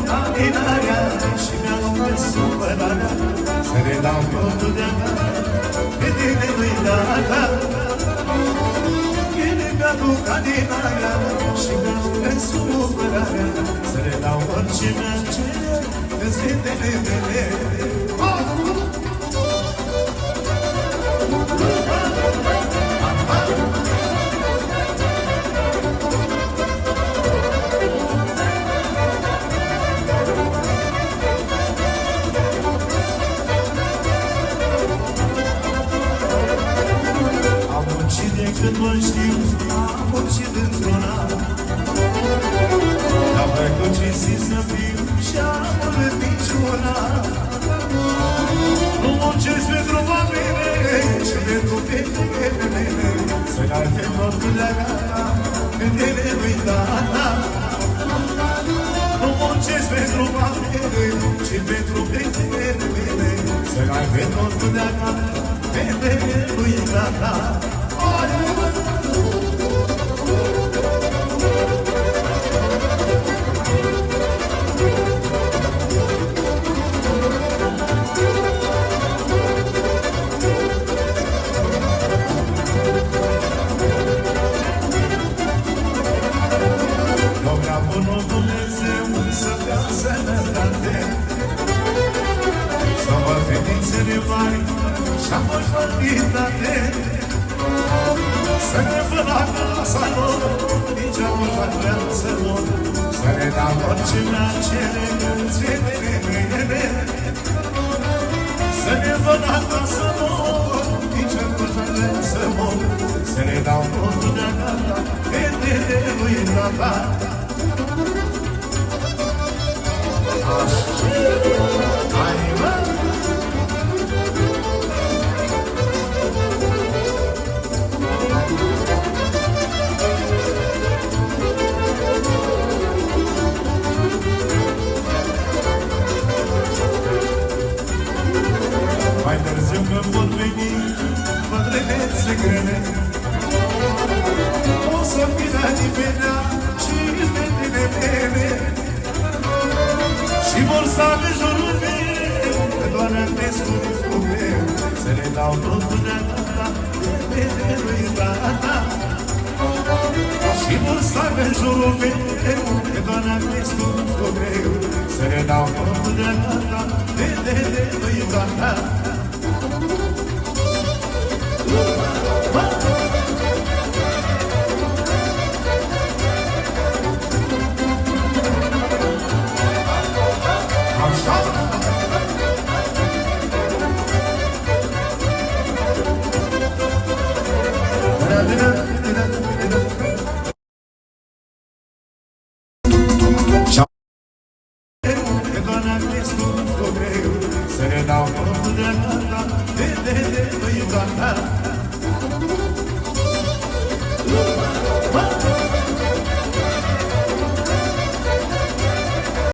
Caminarea și mi-a luat supărarea să le dau totul de-a mea, pe tine nu-i data. Ele mi-a luat caminarea și mi-a luat supărarea să le dau orice mi-a cere în zilele mele. Când mă știu, am muncit într-una, am făcut ce simt să fiu și-am urât niciuna. Nu muncesc pentru oameni și pentru fetele mele, să-i alte totul de-a gata, când ele nu-i data. Nu muncesc pentru oameni și pentru fetele mele, să-i alte totul de-a gata, când ele nu-i data. Bunul Dumnezeu să dea sănătate, să vă fetițele mari și-apoi fărtitate, să ne vânacă la salon, nici amor vrea să mor, să ne dau orice mi-ar cere în zilele mele. Să ne vânacă la salon, nici amor vrea să mor, să ne dau totul de-a gata, fetele lui tata. Mai târziu când vor veni bătrânețe grele, o să vină nimenea și fetele mele, și vor sta pe jurul meu, că doar amintesc cu meu, să le dau totul de-a gata, fetele lui tata. Și vor sta pe jurul meu, că doar amintesc cu meu, să le dau totul de-a gata, fetele lui tata. Să ne dau totul de-a gata, de lui tata.